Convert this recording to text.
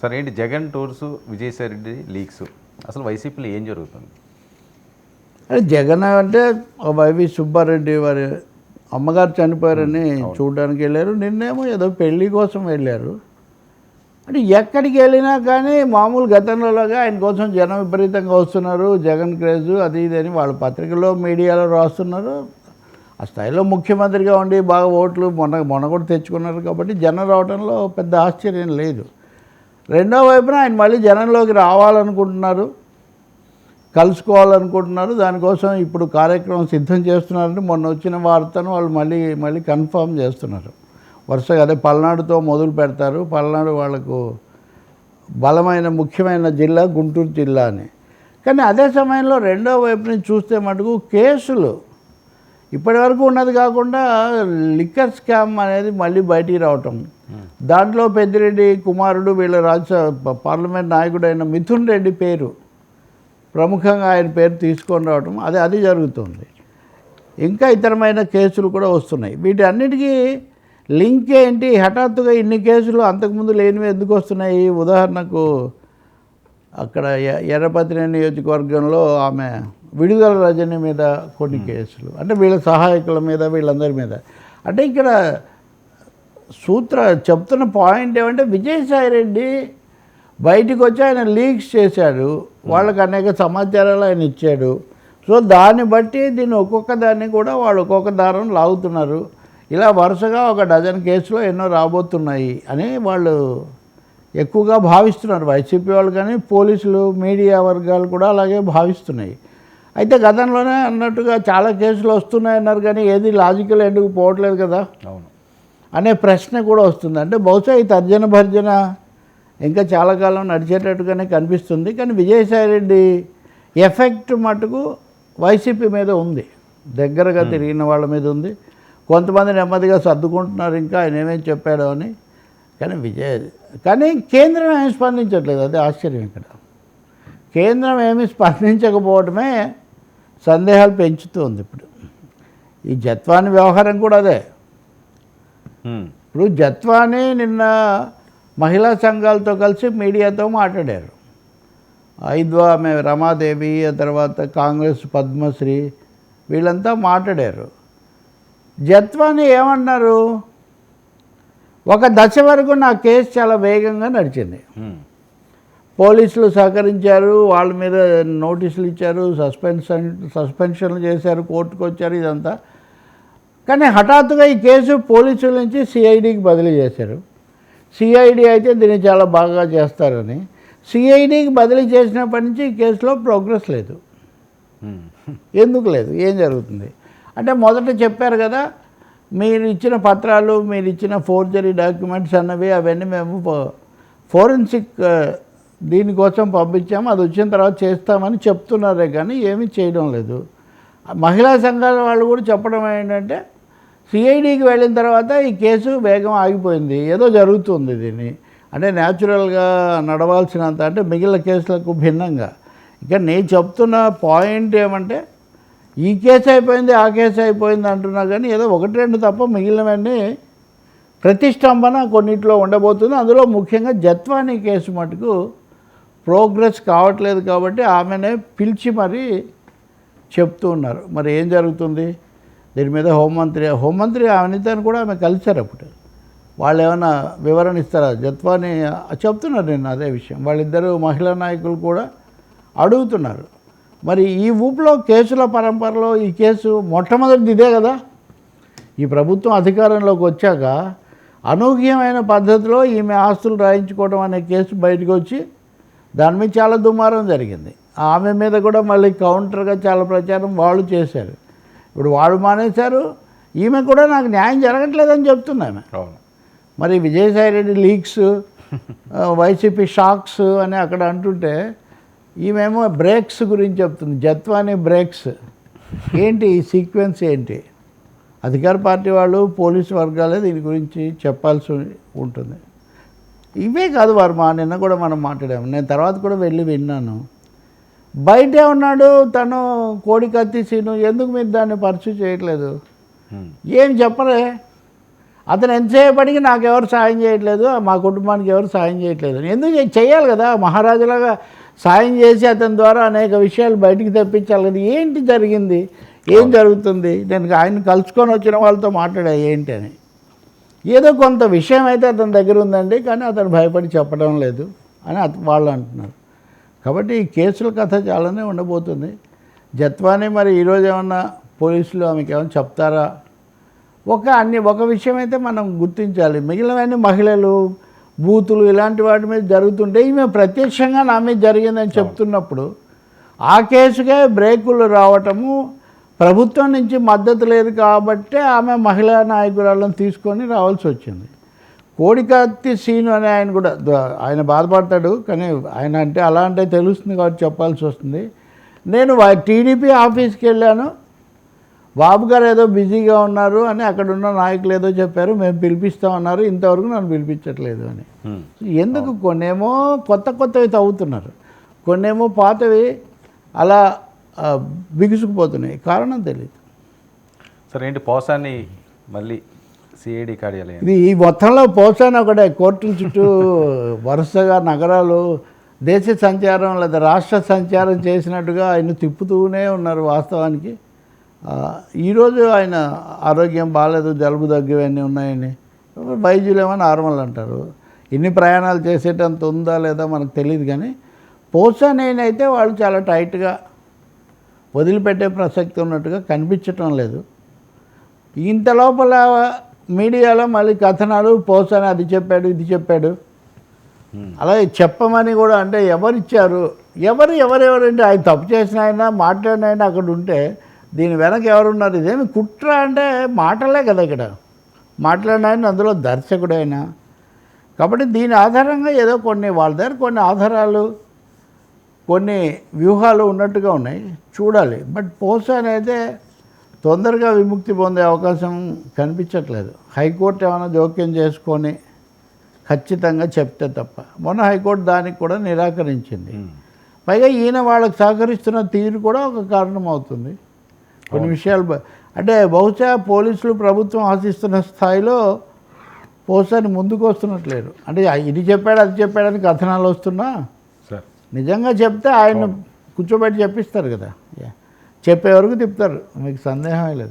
సరే ఏంటి Jagan tours, Vijayasai Reddy leaks, అసలు వైసీపీలో ఏం జరుగుతుంది? అంటే జగన్ అంటే వైవి సుబ్బారెడ్డి వారి అమ్మగారు చనిపోయారని చూడడానికి వెళ్ళారు. నిన్నేమో ఏదో పెళ్లి కోసం వెళ్ళారు. అంటే ఎక్కడికి వెళ్ళినా కానీ మామూలు గతంలోలాగా ఆయన కోసం జనం విపరీతంగా వస్తున్నారు. జగన్ క్రేజు అది ఇది అని వాళ్ళ పత్రికల్లో మీడియాలో రాస్తున్నారు. ఆ స్థాయిలో ముఖ్యమంత్రిగా ఉండి బాగా ఓట్లు మొన్న కూడా తెచ్చుకున్నారు కాబట్టి జనం రావడంలో పెద్ద ఆశ్చర్యం లేదు. రెండో వైపున ఆయన మళ్ళీ జనంలోకి రావాలనుకుంటున్నారు, కలుసుకోవాలనుకుంటున్నారు. దానికోసం ఇప్పుడు కార్యక్రమం సిద్ధం చేస్తున్నారంటే మొన్న వచ్చిన వార్తను వాళ్ళు మళ్ళీ కన్ఫర్మ్ చేస్తున్నారు. వరుసగా అదే పల్నాడుతో మొదలు పెడతారు. పల్నాడు వాళ్ళకు బలమైన ముఖ్యమైన జిల్లా గుంటూరు జిల్లా అని. కానీ అదే సమయంలో రెండో వైపు నుంచి చూస్తే మటుకు కేసులు ఇప్పటివరకు ఉన్నది కాకుండా లిక్కర్ స్కామ్ అనేది మళ్ళీ బయటికి రావటం, దాంట్లో పెద్దిరెడ్డి కుమారుడు వీళ్ళ పార్లమెంట్ నాయకుడైన మిథున్ రెడ్డి పేరు ప్రముఖంగా ఆయన పేరు తీసుకొని రావటం అది జరుగుతుంది. ఇంకా ఇతరమైన కేసులు కూడా వస్తున్నాయి. వీటి అన్నిటికీ లింక్ ఏంటి? హఠాత్తుగా ఇన్ని కేసులు అంతకుముందు లేనివి ఎందుకు వస్తున్నాయి? ఉదాహరణకు అక్కడ ఎర్రపతినే నియోజకవర్గంలో ఆమె విడుదల రజని మీద కొన్ని కేసులు, అంటే వీళ్ళ సహాయకుల మీద వీళ్ళందరి మీద. అంటే ఇక్కడ చెప్తున్న పాయింట్ ఏమంటే విజయసాయి రెడ్డి బయటికి వచ్చి ఆయన లీక్స్ చేశాడు, వాళ్ళకి అనేక సమాచారాలు ఆయన ఇచ్చాడు. సో దాన్ని బట్టి దీన్ని ఒక్కొక్క దాన్ని కూడా వాళ్ళు ఒక్కొక్క దారం లాగుతున్నారు. ఇలా వరుసగా ఒక డజన్ కేసులు ఎన్నో రాబోతున్నాయి అని వాళ్ళు ఎక్కువగా భావిస్తున్నారు. వైసీపీ వాళ్ళు కానీ పోలీసులు మీడియా వర్గాలు కూడా అలాగే భావిస్తున్నాయి. అయితే గతంలోనే అన్నట్టుగా చాలా కేసులు వస్తున్నాయన్నారు కానీ ఏది లాజికల్ ఎందుకు పోవట్లేదు కదా అనే ప్రశ్న కూడా వస్తుంది. అంటే బహుశా ఈ తర్జన భర్జన ఇంకా చాలా కాలం నడిచేటట్టుగానే కనిపిస్తుంది. కానీ విజయసాయి రెడ్డి ఎఫెక్ట్ మటుకు వైసీపీ మీద ఉంది, దగ్గరగా తిరిగిన వాళ్ళ మీద ఉంది. కొంతమంది నెమ్మదిగా సర్దుకుంటున్నారు ఇంకా ఆయన ఏమేమి చెప్పాడో అని. కానీ కేంద్రం ఏమి స్పందించట్లేదు, అదే ఆశ్చర్యం. ఇక్కడ కేంద్రం ఏమి స్పందించకపోవడమే సందేహాలు పెంచుతుంది. ఇప్పుడు ఈ జత్వాని వ్యవహారం కూడా అదే. ఇప్పుడు జత్వాని నిన్న మహిళా సంఘాలతో కలిసి మీడియాతో మాట్లాడారు. ఆమె రమాదేవి, ఆ తర్వాత కాంగ్రెస్ పద్మశ్రీ వీళ్ళంతా మాట్లాడారు. జత్వాని ఏమన్నారు? ఒక దశ వరకు నా కేసు చాలా వేగంగా నడిచింది, పోలీసులు సహకరించారు, వాళ్ళ మీద నోటీసులు ఇచ్చారు, సస్పెన్షన్లు చేశారు, కోర్టుకు వచ్చారు, ఇదంతా. కానీ హఠాత్తుగా ఈ కేసు పోలీసుల నుంచి సిఐడికి బదిలీ చేశారు. సిఐడి అయితే దీన్ని చాలా బాగా చేస్తారని సిఐడికి బదిలీ చేసినప్పటి నుంచి ఈ కేసులో ప్రోగ్రెస్ లేదు. ఎందుకు లేదు? ఏం జరుగుతుంది అంటే మొదట చెప్పారు కదా, మీరు ఇచ్చిన పత్రాలు, మీరు ఇచ్చిన ఫోర్జరీ డాక్యుమెంట్స్ అన్నవి అవన్నీ మేము ఫోరెన్సిక్ దీనికోసం పంపించాము, అది వచ్చిన తర్వాత చేస్తామని చెప్తున్నారే కానీ ఏమీ చేయడం లేదు. మహిళా సంఘాల వాళ్ళు కూడా చెప్పడం ఏంటంటే సిఐడికి వెళ్ళిన తర్వాత ఈ కేసు వేగం ఆగిపోయింది, ఏదో జరుగుతుంది దీన్ని, అంటే న్యాచురల్గా నడవాల్సినంత, అంటే మిగిలిన కేసులకు భిన్నంగా. ఇక నేను చెప్తున్న పాయింట్ ఏమంటే ఈ కేసు అయిపోయింది, ఆ కేసు అయిపోయింది అంటున్నా కానీ ఏదో ఒకటి రెండు తప్ప మిగిలినవన్నీ ప్రతిష్టంభన కొన్నిట్లో ఉండబోతుంది. అందులో ముఖ్యంగా జత్వాని కేసు మటుకు ప్రోగ్రెస్ కావట్లేదు కాబట్టి ఆమెనే పిలిచి మరీ చెప్తూ ఉన్నారు. మరి ఏం జరుగుతుంది దీని మీద? హోంమంత్రి అనితని కూడా ఆమె కలిశారు. అప్పుడు వాళ్ళు ఏమైనా వివరణ ఇస్తారా? జత్వాని చెప్తున్నారు నేను అదే విషయం. వాళ్ళిద్దరు మహిళా నాయకులు కూడా అడుగుతున్నారు. మరి ఈ ఊపులో కేసుల పరంపరలో ఈ కేసు మొట్టమొదటిది ఇదే కదా. ఈ ప్రభుత్వం అధికారంలోకి వచ్చాక అనూహ్యమైన పద్ధతిలో ఈమె ఆస్తులు రాయించుకోవడం అనే కేసు బయటకు వచ్చి దాని మీద చాలా దుమారం జరిగింది. ఆమె మీద కూడా మళ్ళీ కౌంటర్గా చాలా ప్రచారం వాళ్ళు చేశారు. ఇప్పుడు వాళ్ళు మానేశారు, ఈమె కూడా నాకు న్యాయం జరగట్లేదని చెప్తుంది ఆమె. మరి విజయసాయి రెడ్డి లీక్స్, వైసీపీ షాక్స్ అని అక్కడ అంటుంటే ఈమెమో బ్రేక్స్ గురించి చెప్తుంది. జత్వాని బ్రేక్స్ ఏంటి? ఈ సీక్వెన్స్ ఏంటి? అధికార పార్టీ వాళ్ళు, పోలీసు వర్గాలే దీని గురించి చెప్పాల్సి ఉంటుంది. ఇవే కాదు వర్మ, నిన్న కూడా మనం మాట్లాడాము, నేను తర్వాత కూడా వెళ్ళి విన్నాను. బయటే ఉన్నాడు తను, కోడికత్తి సీను, ఎందుకు మీరు దాన్ని పర్సూ చేయట్లేదు? ఏం చెప్పరే? అతను ఎంతసేపటికి నాకు ఎవరు సాయం చేయట్లేదు, మా కుటుంబానికి ఎవరు సాయం చేయట్లేదు అని. ఎందుకు చేయాలి కదా, మహారాజులాగా సాయం చేసి అతని ద్వారా అనేక విషయాలు బయటికి తెప్పించాలి కదా. ఏంటి జరిగింది, ఏం జరుగుతుంది, నేను ఆయన కలుసుకొని వచ్చిన వాళ్ళతో మాట్లాడా ఏంటి అని. ఏదో కొంత విషయం అయితే అతని దగ్గర ఉందండి, కానీ అతను భయపడి చెప్పడం లేదు అని వాళ్ళు అంటున్నారు. కాబట్టి ఈ కేసుల కథ చాలానే ఉండబోతుంది. జత్వాని మరి ఈరోజు ఏమన్నా పోలీసులు ఆమెకి ఏమైనా చెప్తారా? ఒక విషయం అయితే మనం గుర్తించాలి, మిగిలినవన్నీ మహిళలు, బూతులు ఇలాంటి వాటి మీద జరుగుతుంటే ఈమె ప్రత్యక్షంగా నా మీద జరిగిందని చెప్తున్నప్పుడు ఆ కేసుకే బ్రేకులు రావటము, ప్రభుత్వం నుంచి మద్దతు లేదు కాబట్టి ఆమె మహిళా నాయకురాలను తీసుకొని రావాల్సి వచ్చింది. కోడికత్తి సీను అనే ఆయన కూడా ఆయన బాధపడతాడు, కానీ ఆయన అంటే అలా అంటే తెలుస్తుంది కాబట్టి చెప్పాల్సి వస్తుంది. నేను టీడీపీ ఆఫీస్కి వెళ్ళాను, బాబు గారు ఏదో బిజీగా ఉన్నారు అని అక్కడ ఉన్న నాయకులు ఏదో చెప్పారు, మేము పిలిపిస్తామన్నారు, ఇంతవరకు నన్ను పిలిపించట్లేదు అని. ఎందుకు కొన్నేమో కొత్తవి తవ్వుతున్నారు, కొన్నేమో పాతవి అలా బిగుసుకుపోతున్నాయి, కారణం తెలియదు. సరే ఏంటి పోసాన్ని మళ్ళీ సిఐడి కార్యాలయం ఇది ఈ మొత్తంలో పోసాను ఒకటే, కోర్టుల చుట్టూ వరుసగా నగరాలు దేశ సంచారం లేదా రాష్ట్ర సంచారం చేసినట్టుగా ఆయన తిప్పుతూనే ఉన్నారు. వాస్తవానికి ఈరోజు ఆయన ఆరోగ్యం బాగాలేదు, జలుబు దగ్గు ఇవన్నీ ఉన్నాయని వైద్యులేమో నార్మల్ అంటారు. ఇన్ని ప్రయాణాలు చేసేటంత ఉందా లేదా మనకు తెలియదు, కానీ పోసానైతే వాళ్ళు చాలా టైట్గా వదిలిపెట్టే ప్రసక్తి ఉన్నట్టుగా కనిపించటం లేదు. ఇంత లోపల మీడియాలో మళ్ళీ కథనాలు, పోసాని అది చెప్పాడు ఇది చెప్పాడు, అలాగే చెప్పమని కూడా. అంటే ఎవరిచ్చారు, ఎవరెవరంటే ఆయన తప్పు చేసిన ఆయన మాట్లాడిన ఆయన అక్కడ ఉంటే దీని వెనక ఎవరున్నారు? ఇదేమి కుట్ర అంటే మాటలే కదా ఇక్కడ మాట్లాడిన ఆయన, అందులో దర్శకుడైనా. కాబట్టి దీని ఆధారంగా ఏదో వాళ్ళ దగ్గర కొన్ని ఆధారాలు, కొన్ని వ్యూహాలు ఉన్నట్టుగా ఉన్నాయి, చూడాలి. బట్ పోసాని అయితే తొందరగా విముక్తి పొందే అవకాశం కనిపించట్లేదు. హైకోర్టు ఏమైనా జోక్యం చేసుకొని ఖచ్చితంగా చెప్తే తప్ప. మొన్న హైకోర్టు దానికి కూడా నిరాకరించింది. పైగా ఈయన వాళ్ళకి సహకరిస్తున్న తీరు కూడా ఒక కారణం అవుతుంది. కొన్ని విషయాలు అంటే బహుశా పోలీసులు ప్రభుత్వం ఆశిస్తున్న స్థాయిలో పోసాని ముందుకు వస్తున్నట్లేరు. అంటే ఇది చెప్పాడు అది చెప్పాడని కథనాలు వస్తున్నా నిజంగా చెప్తే ఆయన కూర్చోబెట్టి చెప్పిస్తారు కదా, చెప్పే వరకు తిప్పుతారు, మీకు సందేహమే లేదు.